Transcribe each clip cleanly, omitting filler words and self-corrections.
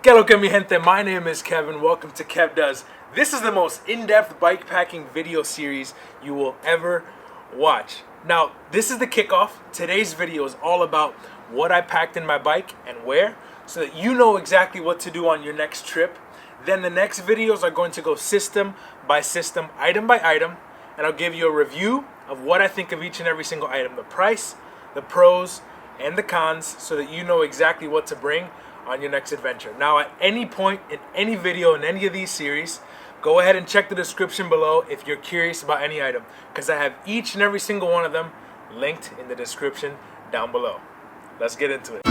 ¿Qué lo que mi gente? My name is Kevin. Welcome to KevDoes. This is the most in-depth bike packing video series you will ever watch. Now, this is the kickoff. Today's video is all about what I packed in my bike and where, so that you know exactly what to do on your next trip. Then the next videos are going to go system by system, item by item, and I'll give you a review of what I think of each and every single item, the price, the pros, and the cons, so that you know exactly what to bring on your next adventure. Now, at any point in any video in any of these series, go ahead and check the description below if you're curious about any item, because I have each and every single one of them linked in the description down below. Let's get into it.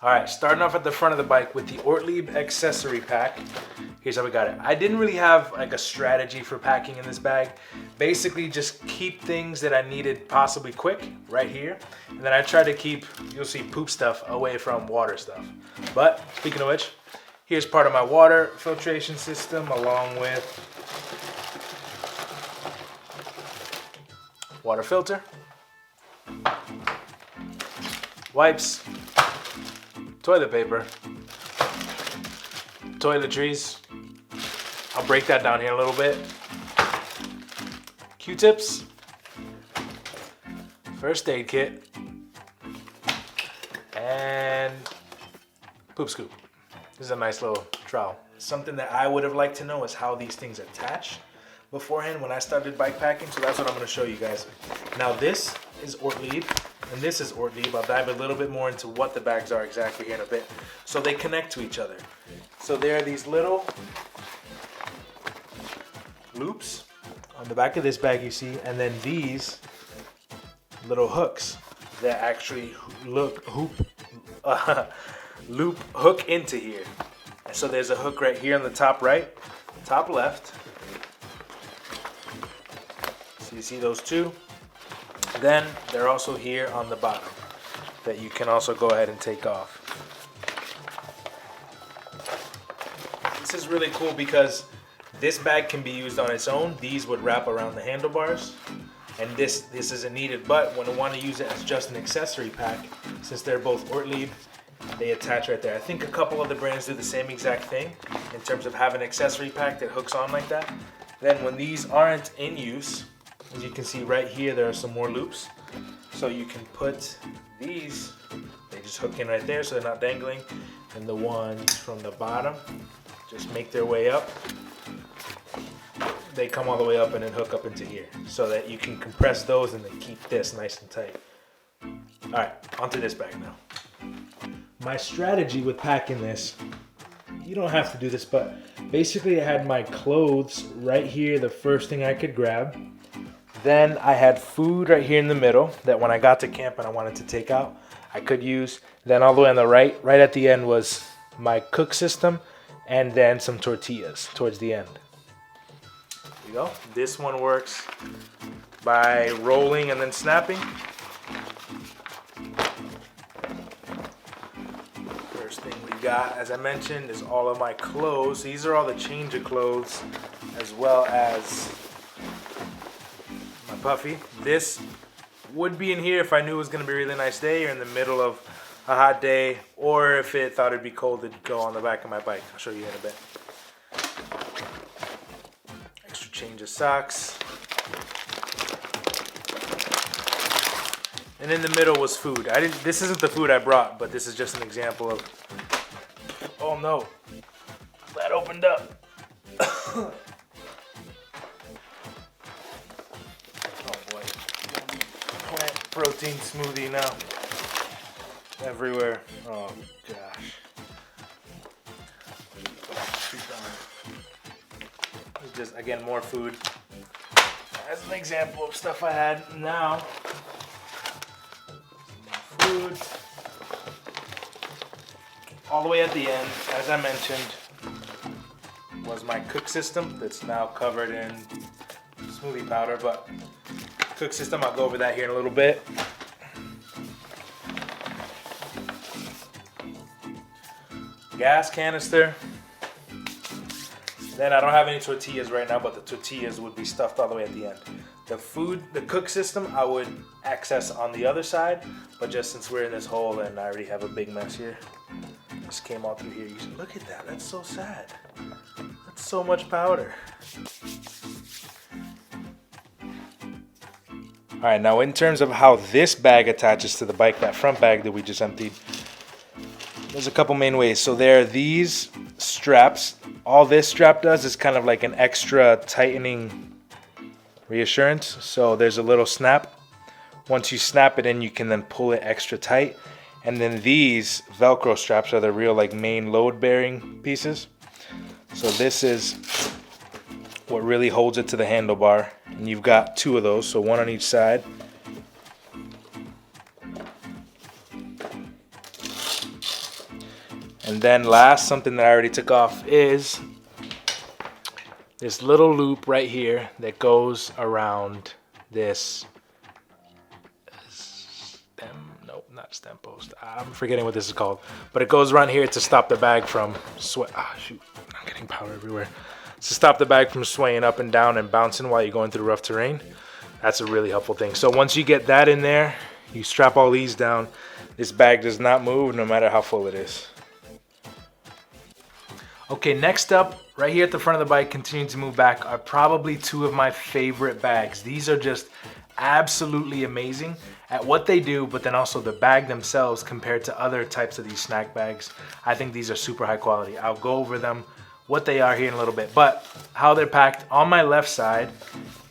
Alright, starting off at the front of the bike with the Ortlieb Accessory Pack. Here's how we got it. I didn't really have like a strategy for packing in this bag. Basically just keep things that I needed possibly quick right here. And then I try to keep, you'll see poop stuff away from water stuff. But speaking of which, here's part of my water filtration system along with water filter, wipes, toilet paper, toiletries. I'll break that down here a little bit. Q-tips, first aid kit, and poop scoop. This is a nice little trowel. Something that I would have liked to know is how these things attach beforehand when I started bike packing, so that's what I'm going to show you guys. Now this is Ortlieb, and this is Ortlieb. I'll dive a little bit more into what the bags are exactly here in a bit. So they connect to each other. So there are these little loops on the back of this bag you see, and then these little hooks that actually loop hook into here. And so there's a hook right here on the top right, top left. So you see those two. Then they're also here on the bottom that you can also go ahead and take off. This is really cool because this bag can be used on its own. These would wrap around the handlebars, and this isn't needed. But when I want to use it as just an accessory pack, since they're both Ortlieb, they attach right there. I think a couple of the brands do the same exact thing in terms of having an accessory pack that hooks on like that. Then when these aren't in use, as you can see right here, there are some more loops. So you can put these, they just hook in right there so they're not dangling. And the ones from the bottom just make their way up. They come all the way up and then hook up into here so that you can compress those and then keep this nice and tight. All right, onto this bag now. My strategy with packing this, you don't have to do this, but basically I had my clothes right here, the first thing I could grab. Then I had food right here in the middle that when I got to camp and I wanted to take out, I could use. Then all the way on the right at the end was my cook system, and then some tortillas towards the end. There you go. This one works by rolling and then snapping. First thing we got, as I mentioned, is all of my clothes. These are all the change of clothes, as well as my puffy. This would be in here if I knew it was going to be a really nice day or in the middle of a hot day, or if it thought it'd be cold, it'd go on the back of my bike. I'll show you in a bit. Extra change of socks. And in the middle was food. This isn't the food I brought, but this is just an example of, oh no, that opened up. Protein smoothie now. Everywhere. Oh gosh. Just again more food. As an example of stuff I had now. Food. All the way at the end, as I mentioned, was my cook system that's now covered in smoothie powder, but cook system, I'll go over that here in a little bit. gas canister. Then I don't have any tortillas right now, but the tortillas would be stuffed all the way at the end. The cook system, I would access on the other side, but just since we're in this hole and I already have a big mess here, just came all through here. Look at that, that's so sad. That's so much powder. All right, now in terms of how this bag attaches to the bike, that front bag that we just emptied, there's a couple main ways. So there are these straps. All this strap does is kind of like an extra tightening reassurance. So there's a little snap. Once you snap it in, you can then pull it extra tight. And then these Velcro straps are the real like main load bearing pieces. So this is what really holds it to the handlebar. And you've got two of those, so one on each side. And then last, something that I already took off is this little loop right here that goes around this not stem post. I'm forgetting what this is called, but it goes around here to stop the bag from sway. Ah, shoot, I'm getting powder everywhere. To stop the bag from swaying up and down and bouncing while you're going through rough terrain. That's a really helpful thing. So once you get that in there, you strap all these down. This bag does not move no matter how full it is. Okay, next up, right here at the front of the bike, continuing to move back, are probably two of my favorite bags. These are just absolutely amazing at what they do, but then also the bag themselves compared to other types of these snack bags. I think these are super high quality. I'll go over them, what they are here in a little bit, but how they're packed. On my left side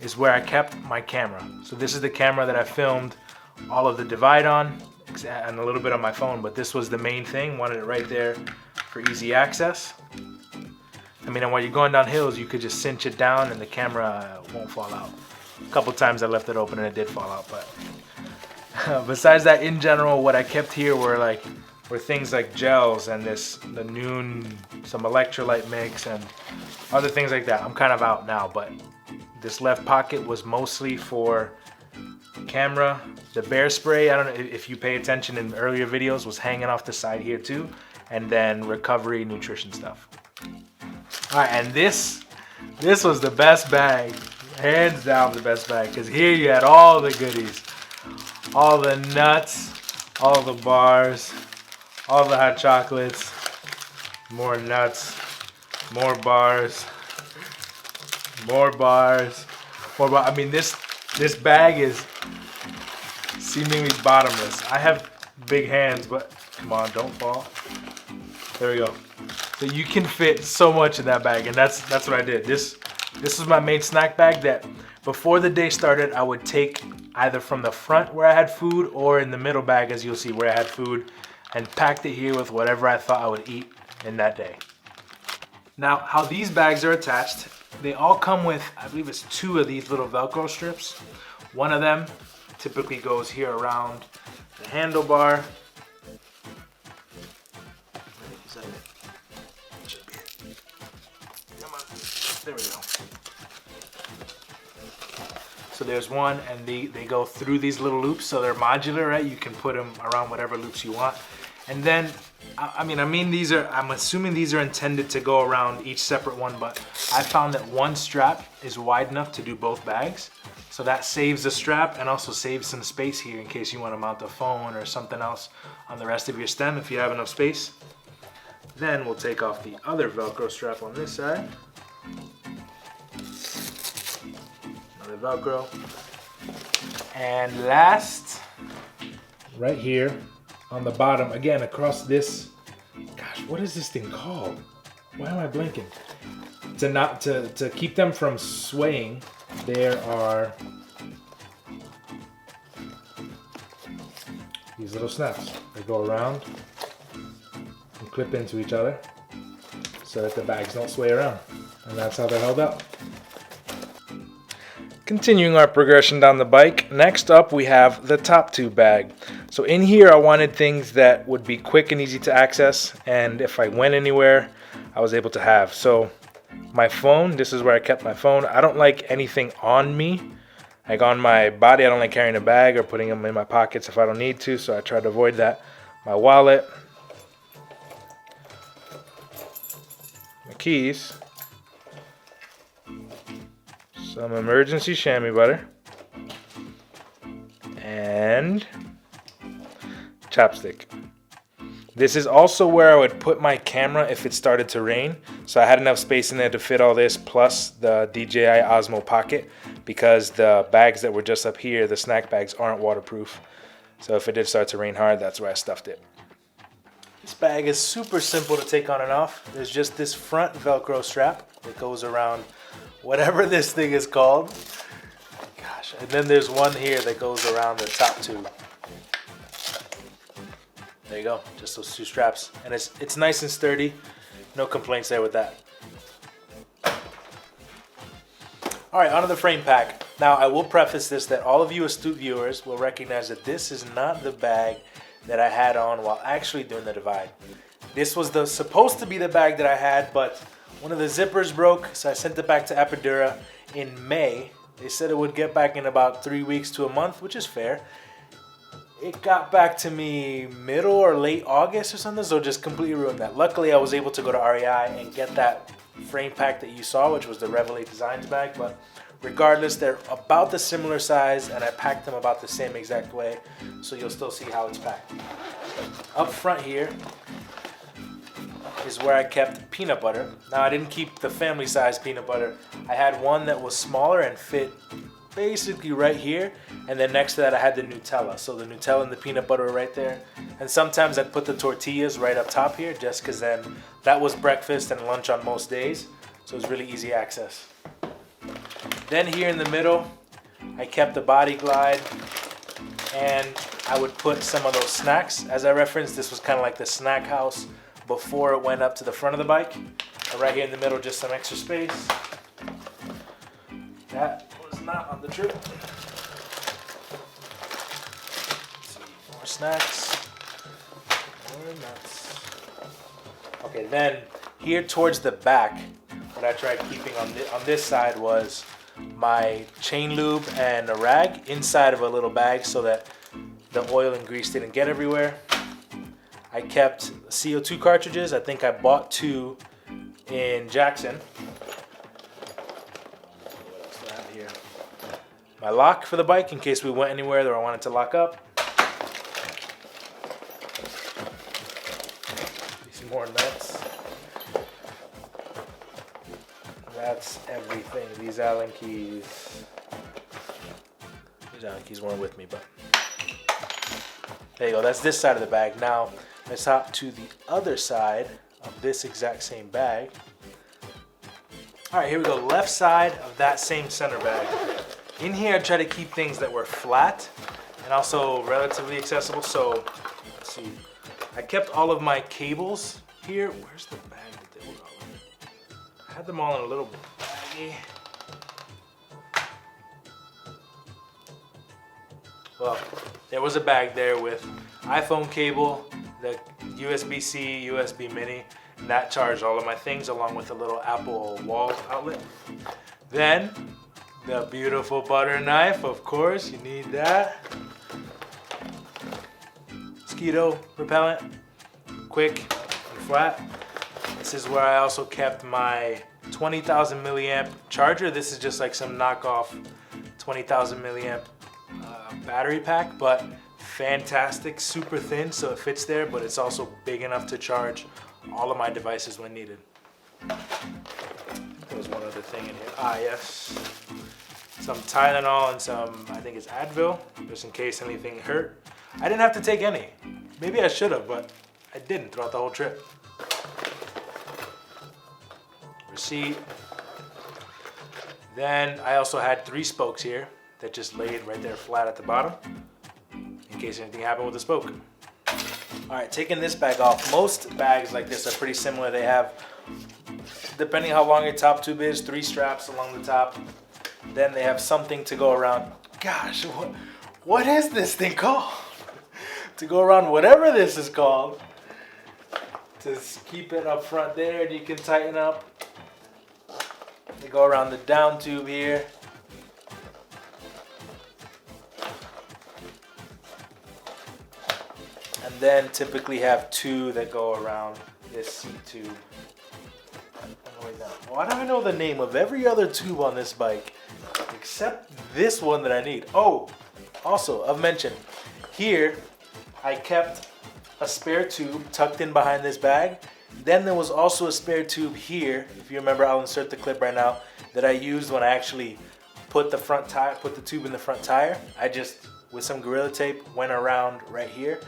is where I kept my camera. So this is the camera that I filmed all of the divide on and a little bit on my phone, but this was the main thing. Wanted it right there for easy access. I mean, and while you're going down hills, you could just cinch it down and the camera won't fall out. A couple times I left it open and it did fall out, but besides that, in general, what I kept here were things like gels and the Noon, some electrolyte mix and other things like that. I'm kind of out now, but this left pocket was mostly for camera. The bear spray, I don't know if you pay attention in earlier videos, was hanging off the side here too. And then recovery nutrition stuff. All right, and this was the best bag, hands down the best bag, because here you had all the goodies, all the nuts, all the bars, all the hot chocolates, more nuts, more bars, more bars, more bars. I mean, this bag is seemingly bottomless. I have big hands, but come on, don't fall. There we go. So you can fit so much in that bag, and that's what I did. This was my main snack bag that before the day started, I would take either from the front where I had food or in the middle bag, as you'll see, where I had food, and packed it here with whatever I thought I would eat in that day. Now, how these bags are attached, they all come with, I believe it's 2 of these little Velcro strips. One of them typically goes here around the handlebar. There we go. So there's one, and they go through these little loops, so they're modular, right? You can put them around whatever loops you want. And then, I'm assuming these are intended to go around each separate one, but I found that one strap is wide enough to do both bags. So that saves the strap and also saves some space here in case you want to mount a phone or something else on the rest of your stem if you have enough space. Then we'll take off the other Velcro strap on this side. Another Velcro. And last, right here on the bottom, again across this, gosh, what is this thing called? Why am I blinking? To keep them from swaying, there are these little snaps. They go around and clip into each other so that the bags don't sway around. And that's how they're held up. Continuing our progression down the bike, next up we have the top tube bag. So in here I wanted things that would be quick and easy to access, and if I went anywhere I was able to have. So my phone, this is where I kept my phone. I don't like anything on me, like on my body. I don't like carrying a bag or putting them in my pockets if I don't need to, so I try to avoid that. My wallet, keys, some emergency chamois butter, and chopstick. This is also where I would put my camera if it started to rain. So I had enough space in there to fit all this plus the DJI Osmo Pocket, because the bags that were just up here, the snack bags, aren't waterproof. So if it did start to rain hard, that's where I stuffed it. This bag is super simple to take on and off. There's just this front Velcro strap that goes around whatever this thing is called. Gosh, and then there's one here that goes around the top tube. There you go, just those two straps. And it's nice and sturdy. No complaints there with that. All right, onto the frame pack. Now, I will preface this that all of you astute viewers will recognize that this is not the bag that I had on while actually doing the divide. This was supposed to be the bag that I had, but one of the zippers broke, so I sent it back to Apidura in May. They said it would get back in about 3 weeks to a month, which is fair. It got back to me middle or late August or something, so just completely ruined that. Luckily, I was able to go to REI and get that frame pack that you saw, which was the Revelate Designs bag, but regardless, they're about the similar size, and I packed them about the same exact way, so you'll still see how it's packed. Up front here is where I kept peanut butter. Now, I didn't keep the family size peanut butter. I had one that was smaller and fit basically right here, and then next to that I had the Nutella. So the Nutella and the peanut butter are right there. And sometimes I'd put the tortillas right up top here, just because then that was breakfast and lunch on most days, so it was really easy access. Then here in the middle, I kept the Body Glide, and I would put some of those snacks. As I referenced, this was kind of like the snack house before it went up to the front of the bike. And right here in the middle, just some extra space. That was not on the trip. Let's see, more snacks, more nuts. Okay, then here towards the back, what I tried keeping on this side was my chain lube and a rag inside of a little bag so that the oil and grease didn't get everywhere. I kept CO2 cartridges. I think I bought 2 in Jackson. What else do I have here? My lock for the bike in case we went anywhere that I wanted to lock up. Some more nuts. That's everything. These Allen keys. These Allen keys weren't with me, but there you go. That's this side of the bag. Now, let's hop to the other side of this exact same bag. All right, here we go. Left side of that same center bag. In here, I try to keep things that were flat and also relatively accessible. So, let's see. I kept all of my cables here. Where's the bag that they were all in? I had them all in a little baggie. Well, there was a bag there with iPhone cable, the USB-C, USB mini, and that charged all of my things along with a little Apple wall outlet. Then, the beautiful butter knife, of course, you need that. Mosquito repellent, quick and flat. This is where I also kept my 20,000 milliamp charger. This is just like some knockoff 20,000 milliamp battery pack, but fantastic, super thin, so it fits there, but it's also big enough to charge all of my devices when needed. There was one other thing in here. Ah, yes. Some Tylenol and some, I think it's Advil, just in case anything hurt. I didn't have to take any. Maybe I should have, but I didn't throughout the whole trip. Receipt. Then I also had 3 spokes here that just laid right there flat at the bottom in case anything happened with the spoke. All right, taking this bag off. Most bags like this are pretty similar. They have, depending how long your top tube is, 3 straps along the top. Then they have something to go around. Gosh, what is this thing called? To go around whatever this is called. To keep it up front there, and you can tighten up. They go around the down tube here. And then typically have 2 that go around this seat tube on Why do I know the name of every other tube on this bike except this one that I need? Oh, also, I've mentioned here I kept a spare tube tucked in behind this bag. Then there was also a spare tube here, if you remember, I'll insert the clip right now, that I used when I actually put the front tire, put the tube in the front tire. I just, with some Gorilla Tape, went around right here,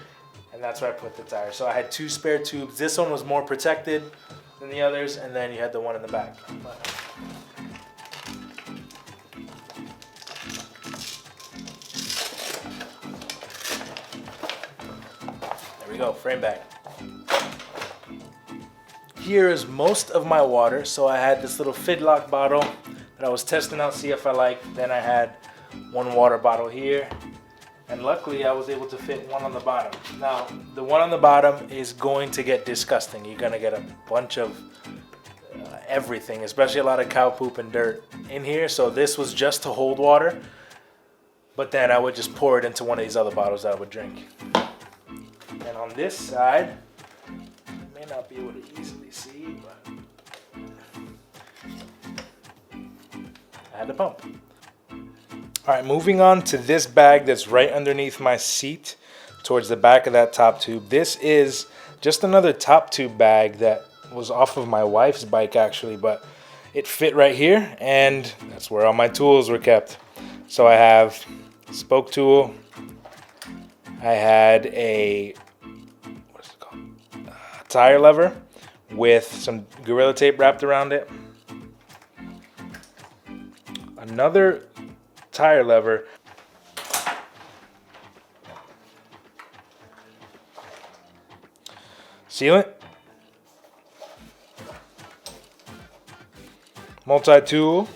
and that's where I put the tire. So I had 2 spare tubes. This one was more protected than the others, and then you had the one in the back. There we go, frame bag. Here is most of my water. So I had this little Fidlock bottle that I was testing out, see if I liked. Then I had 1 water bottle here. And luckily I was able to fit one on the bottom. Now, the one on the bottom is going to get disgusting. You're gonna get a bunch of everything, especially a lot of cow poop and dirt in here. So this was just to hold water, but then I would just pour it into one of these other bottles that I would drink. And on this side, you may not be able to easily see, but I had the pump. All right, moving on to this bag that's right underneath my seat towards the back of that top tube. This is just another top tube bag that was off of my wife's bike actually, but it fit right here, and that's where all my tools were kept. So I have a spoke tool, I had a, what is it called? Tire lever with some Gorilla Tape wrapped around it. Another tire lever. Sealant. Multi-tool.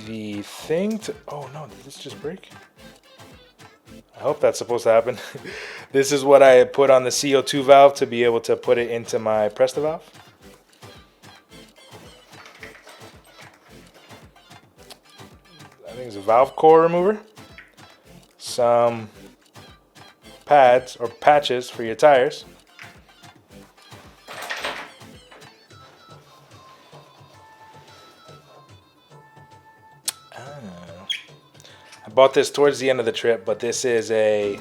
The thing to, oh no, did this just break? I hope that's supposed to happen. This is what I put on the CO2 valve to be able to put it into my Presto valve. I think it's a valve core remover. Some pads or patches for your tires. I bought this towards the end of the trip, but this is a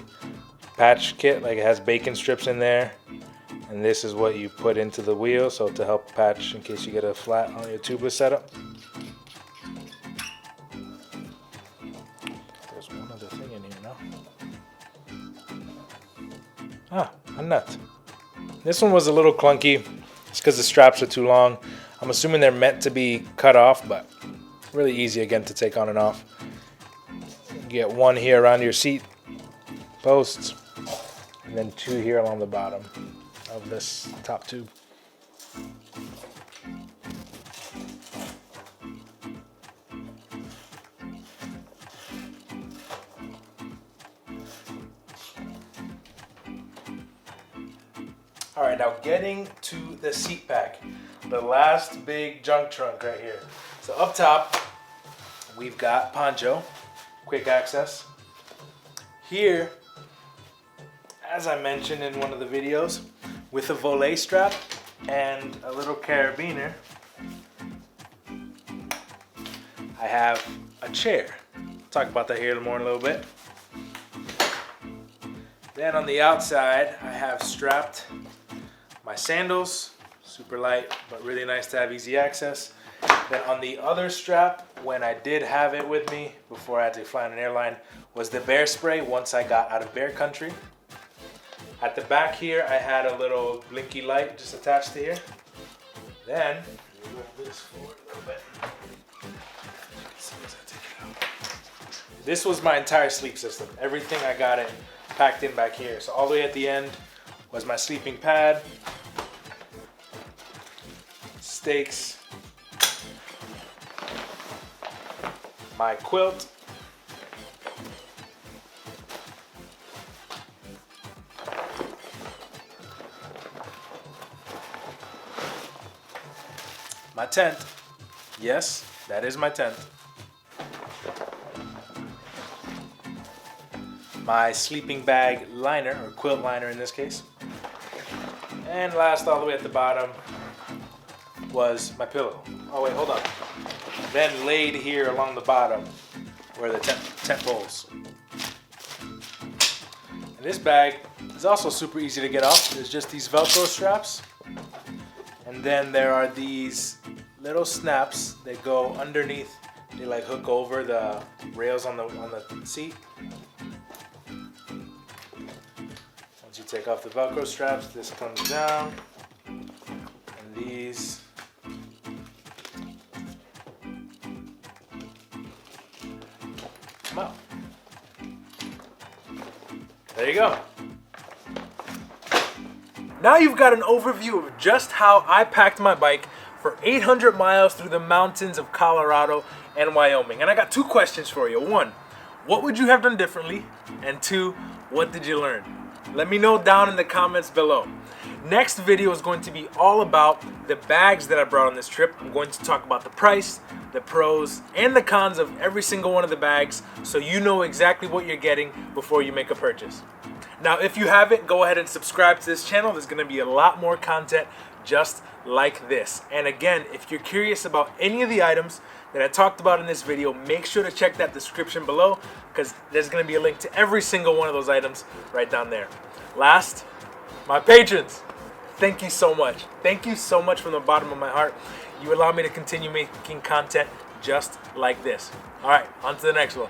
patch kit. Like, it has bacon strips in there, and this is what you put into the wheel, so to help patch in case you get a flat on your tubeless setup. There's one other thing in here now. Ah, a nut. This one was a little clunky. It's because the straps are too long. I'm assuming they're meant to be cut off, but really easy again to take on and off. You get one here around your seat posts, and then 2 here along the bottom of this top tube. All right, now getting to the seat pack, the last big junk trunk right here. So up top, we've got poncho, quick access. Here, as I mentioned in one of the videos, with a volet strap and a little carabiner, I have a chair. Talk about that here more in a little bit. Then on the outside, I have strapped my sandals, super light, but really nice to have easy access. Then on the other strap, when I did have it with me before I had to fly on an airline, was the bear spray once I got out of bear country. At the back here, I had a little blinky light just attached to here. Then, move this forward a little bit. This was my entire sleep system. Everything, I got it packed in back here. So all the way at the end was my sleeping pad, stakes, my quilt, my tent. Yes, that is my tent. My sleeping bag liner, or quilt liner in this case. And last, all the way at the bottom, was my pillow. Oh wait, hold on. Then laid here along the bottom were the tent poles. And this bag is also super easy to get off. There's just these Velcro straps. And then there are these little snaps that go underneath. They like hook over the rails on the seat. Once you take off the Velcro straps, this comes down. And these come out. There you go. Now you've got an overview of just how I packed my bike for 800 miles through the mountains of Colorado and Wyoming. And I got two questions for you. One, what would you have done differently? And two, what did you learn? Let me know down in the comments below. Next video is going to be all about the bags that I brought on this trip. I'm going to talk about the price, the pros, and the cons of every single one of the bags so you know exactly what you're getting before you make a purchase. Now, if you haven't, go ahead and subscribe to this channel. There's going to be a lot more content just like this. And again, if you're curious about any of the items that I talked about in this video, make sure to check that description below because there's going to be a link to every single one of those items right down there. Last, my patrons, thank you so much. Thank you so much from the bottom of my heart. You allow me to continue making content just like this. All right, on to the next one.